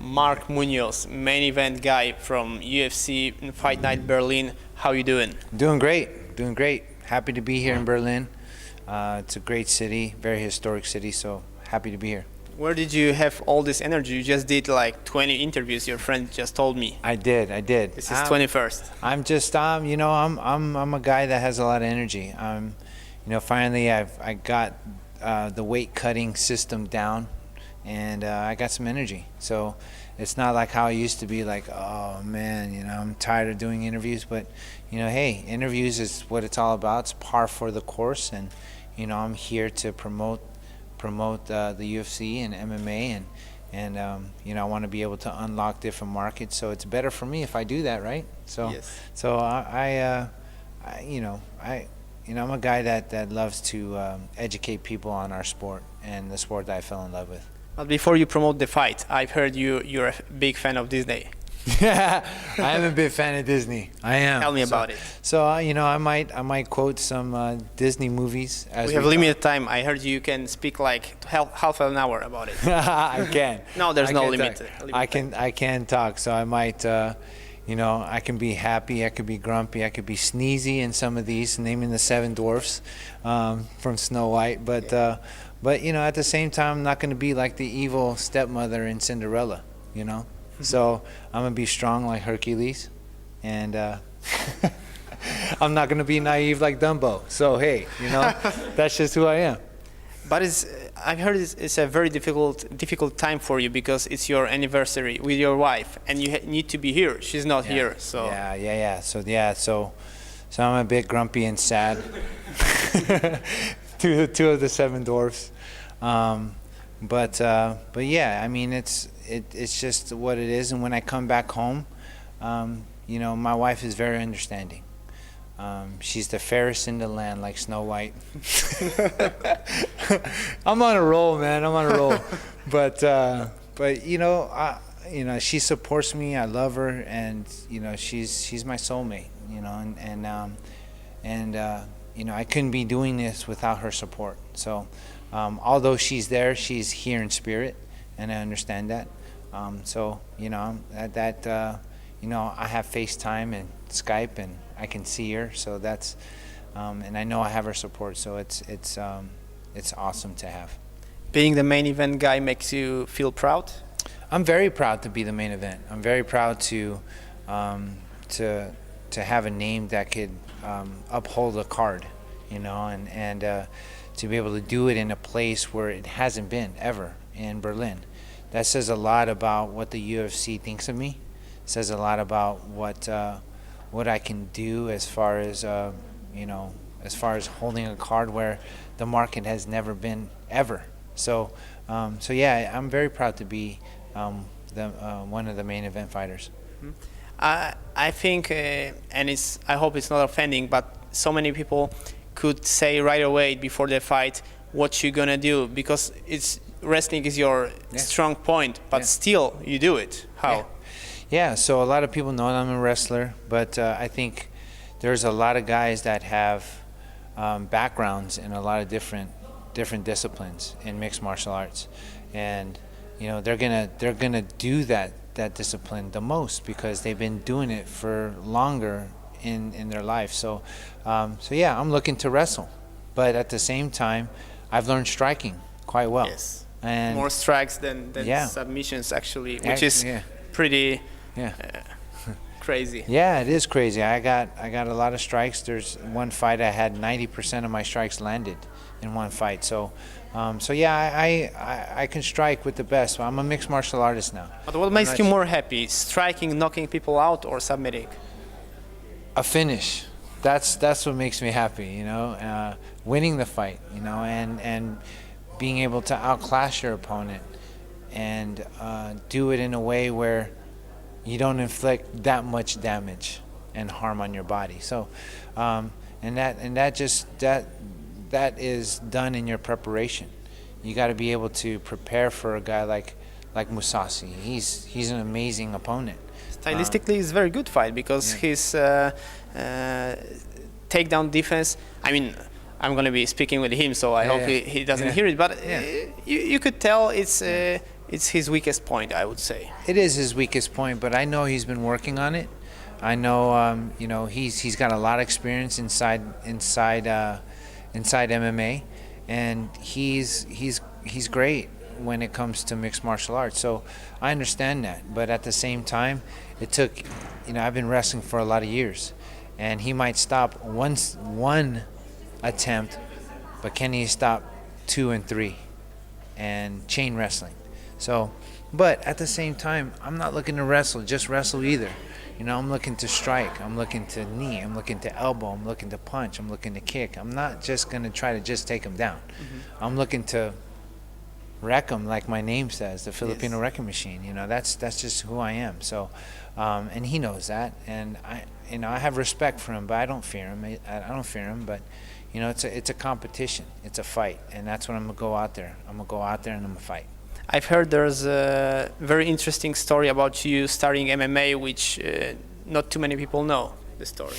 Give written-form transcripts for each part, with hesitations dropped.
Mark Munoz, main event guy from UFC Fight Night Berlin. How you doing? Doing great. Happy to be here in Berlin. It's a great city, very historic city, so happy to be here. Where did you have all this energy? You just did like 20 interviews, your friend just told me. I did. This is 21st. I'm just, I'm a guy that has a lot of energy. Finally I got the weight cutting system down, and I got some energy. So it's not like how I used to be like, oh man, I'm tired of doing interviews, but hey, interviews is what it's all about. It's par for the course, and I'm here to promote the UFC and MMA, and I want to be able to unlock different markets. So it's better for me if I do that, right? So yes. So I'm a guy that loves to educate people on our sport and the sport that I fell in love with. But before you promote the fight, I've heard you're a big fan of Disney. I am a big fan of Disney. I am. Tell me about it. So I might quote some Disney movies. As we have limited time. I heard you can speak like half an hour about it. I can. No, there's no limit. I can talk. So I might, I can be happy. I could be grumpy. I could be sneezy in some of these, naming the seven dwarfs from Snow White. But at the same time, I'm not going to be like the evil stepmother in Cinderella. So I'm gonna be strong like Hercules, and I'm not gonna be naive like Dumbo. So hey, that's just who I am. But I've heard it's a very difficult time for you because it's your anniversary with your wife, and you need to be here. She's not here, so yeah. So I'm a bit grumpy and sad. two of the seven dwarfs. But yeah, I mean it's just what it is. And when I come back home, my wife is very understanding. She's the fairest in the land, like Snow White. I'm on a roll, man. I'm on a roll. But she supports me. I love her, and she's my soulmate. I couldn't be doing this without her support. So. Although she's there, she's here in spirit, and I understand that. I have FaceTime and Skype, and I can see her. So that's, and I know I have her support. So it's awesome to have. Being the main event guy makes you feel proud? I'm very proud to be the main event. I'm very proud to have a name that could uphold a card, and to be able to do it in a place where it hasn't been ever, in Berlin. That says a lot about what the UFC thinks of me. It says a lot about what I can do as far as holding a card where the market has never been ever. So yeah, I'm very proud to be one of the main event fighters. I think, I hope it's not offending, but so many people could say right away before the fight what you're gonna do, because wrestling is your strong point, but still you do it. How? Yeah, so a lot of people know I'm a wrestler, but I think there's a lot of guys that have backgrounds in a lot of different disciplines in mixed martial arts, and they're gonna do that discipline the most because they've been doing it for longer in their life. So yeah, I'm looking to wrestle, but at the same time, I've learned striking quite well. Yes, and more strikes than submissions actually, which is pretty crazy. Yeah, it is crazy. I got a lot of strikes. There's one fight I had 90% of my strikes landed in one fight. So yeah, I can strike with the best. I'm a mixed martial artist now. But what makes you more happy? Striking, knocking people out, or submitting? A finish. That's what makes me happy, winning the fight, and being able to outclass your opponent and do it in a way where you don't inflict that much damage and harm on your body. So, that is done in your preparation. You got to be able to prepare for a guy like Mousasim. He's an amazing opponent. Stylistically, it's a very good fight because his takedown defense. I mean, I'm going to be speaking with him, so I hope he doesn't hear it. But you could tell it's It's his weakest point, I would say. It is his weakest point, but I know he's been working on it. I know, he's got a lot of experience inside MMA, and he's great when it comes to mixed martial arts. So I understand that, but at the same time, it took, I've been wrestling for a lot of years, and he might stop one attempt, but can he stop 2 and 3 and chain wrestling? So, but at the same time, I'm not looking to just wrestle either. I'm looking to strike, I'm looking to knee, I'm looking to elbow, I'm looking to punch, I'm looking to kick. I'm not just going to try to just take him down. Mm-hmm. I'm looking to wreck him, like my name says, the Filipino wrecking machine. That's just who I am. So, and he knows that, and I have respect for him, but I don't fear him. I don't fear him, but it's a competition, it's a fight, and that's what I'm gonna go out there. I'm gonna go out there and I'm gonna fight. I've heard there's a very interesting story about you starting MMA, which not too many people know the story.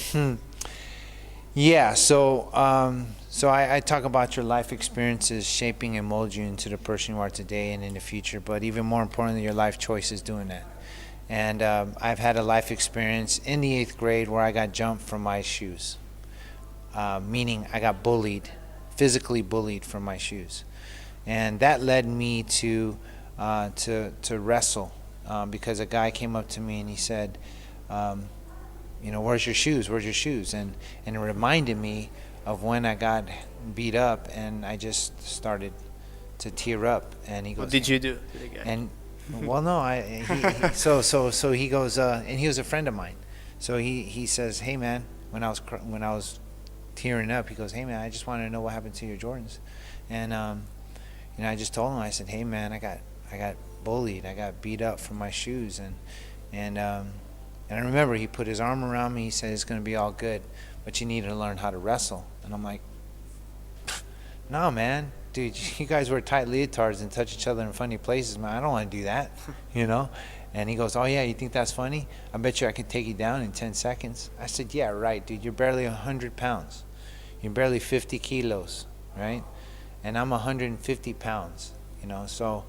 Yeah, so I talk about your life experiences shaping and mold you into the person you are today and in the future, but even more importantly, your life choices doing that. And I've had a life experience in the 8th grade where I got jumped from my shoes, meaning I got bullied, physically bullied from my shoes. And that led me to wrestle, because a guy came up to me and he said, where's your shoes? Where's your shoes? And it reminded me of when I got beat up, and I just started to tear up. And he goes, "What did you do to the guy?" And well, no, so he goes, and he was a friend of mine. So he says, "Hey man," when I was tearing up, he goes, "Hey man, I just wanted to know what happened to your Jordans." And I just told him, I said, "Hey man, I got bullied, I got beat up from my shoes," and I remember he put his arm around me. He said, "It's gonna be all good, but you need to learn how to wrestle." And I'm like, "No man, dude, you guys wear tight leotards and touch each other in funny places, man. I don't want to do that." And he goes, "Oh yeah, you think that's funny? I bet you I could take you down in 10 seconds. I said, "Yeah, right, dude. You're barely 100 pounds. You're barely 50 kilos, right? And I'm 150 pounds, so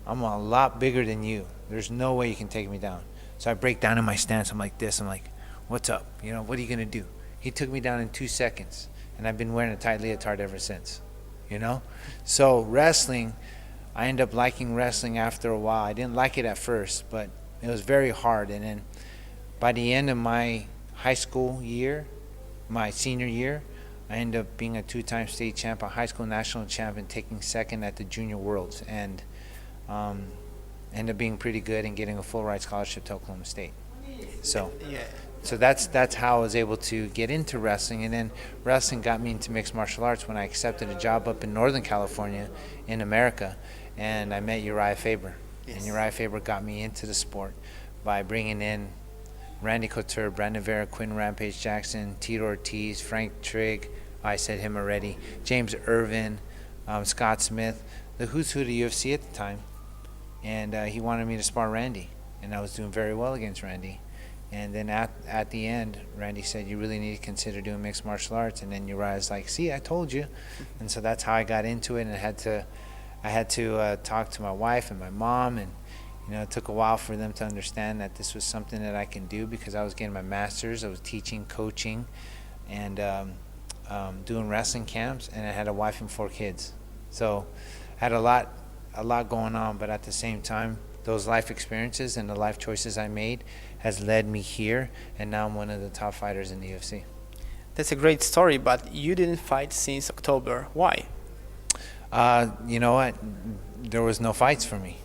I'm a lot bigger than you. There's no way you can take me down." So I break down in my stance. I'm like this. I'm like, "What's up? What are you going to do?" He took me down in 2 seconds, and I've been wearing a tight leotard ever since, So wrestling, I ended up liking wrestling after a while. I didn't like it at first, but it was very hard. And then by the end of my high school year, my senior year, I ended up being a 2-time state champ, a high school national champion, taking second at the Junior Worlds, and ended up being pretty good and getting a full ride scholarship to Oklahoma State. So that's how I was able to get into wrestling, and then wrestling got me into mixed martial arts when I accepted a job up in Northern California in America, and I met Uriah Faber. Yes. And Uriah Faber got me into the sport by bringing in Randy Couture, Brandon Vera, Quinn Rampage Jackson, Tito Ortiz, Frank Trigg, I said him already, James Irvin, Scott Smith, the who's who of the UFC at the time. And he wanted me to spar Randy, and I was doing very well against Randy. And then at the end, Randy said, "You really need to consider doing mixed martial arts." And then Uriah's like, "See, I told you." And so that's how I got into it, and I had to talk to my wife and my mom, and it took a while for them to understand that this was something that I can do, because I was getting my master's, I was teaching, coaching, and doing wrestling camps, and I had a wife and 4 kids. So I had a lot going on, but at the same time, those life experiences and the life choices I made has led me here, and now I'm one of the top fighters in the UFC. That's a great story, but you didn't fight since October. Why? You know what? There was no fights for me.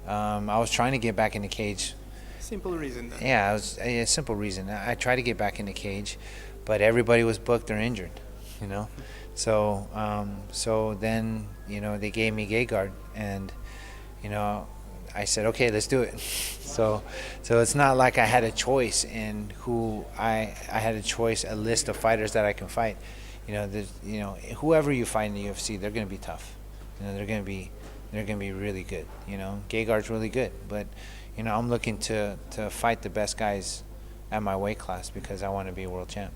I was trying to get back in the cage. Simple reason then. Yeah, it was a simple reason. I tried to get back in the cage, but everybody was booked or injured, So then, they gave me Gegard, and, I said, "Okay, let's do it." So it's not like I had a choice in who I had a choice, a list of fighters that I can fight. Whoever you fight in the UFC, they're going to be tough. They're going to be really good. Gegard's really good, but I'm looking to fight the best guys at my weight class, because I want to be a world champ.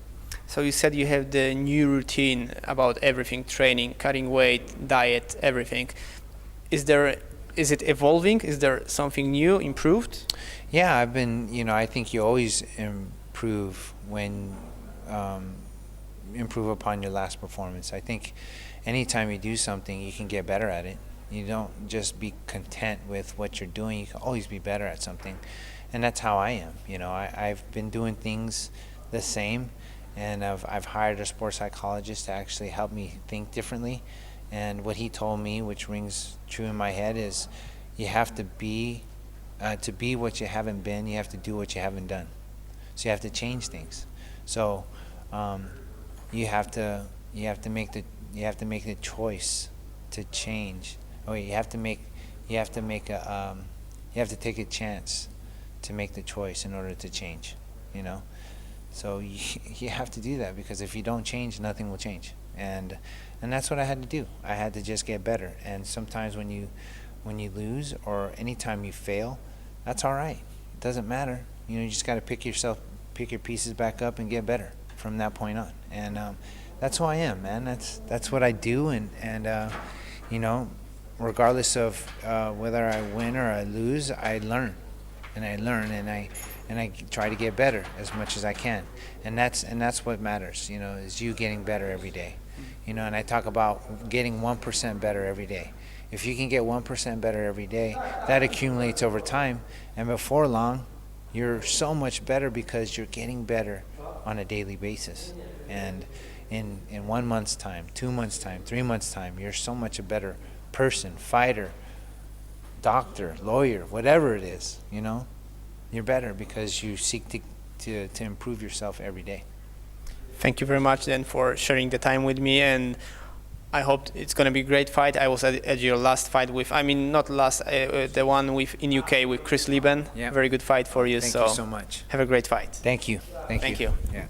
So you said you have the new routine about everything: training, cutting weight, diet, everything. Is there is it evolving? Is there something new, improved? Yeah, I've been, I think you always improve when, improve upon your last performance. I think anytime you do something, you can get better at it. You don't just be content with what you're doing. You can always be better at something. And that's how I am. I've been doing things the same, and I've hired a sports psychologist to actually help me think differently. And what he told me, which rings true in my head, is you have to be what you haven't been, you have to do what you haven't done. So you have to change things. So you have to make the choice to change. Or you have to take a chance to make the choice in order to change. So you have to do that, because if you don't change, nothing will change. And that's what I had to do. I had to just get better. And sometimes when you lose, or anytime you fail, that's all right. It doesn't matter. You just got to pick your pieces back up and get better from that point on. And that's who I am, man. That's what I do. And regardless of whether I win or I lose, I learn, and I try to get better as much as I can. And that's what matters. Is you getting better every day. And I talk about getting 1% better every day. If you can get 1% better every day, that accumulates over time, and before long, you're so much better because you're getting better on a daily basis. And in 1 month's time, 2 months' time, 3 months' time, you're so much a better person, fighter, doctor, lawyer, whatever it is. You're better because you seek to improve yourself every day. Thank you very much then for sharing the time with me, and I hope it's going to be a great fight. I was at your last fight not last, the one in UK with Chris Lieben. Yeah. Very good fight for you. Thank you so much. Have a great fight. Thank you. Thank you. Yeah.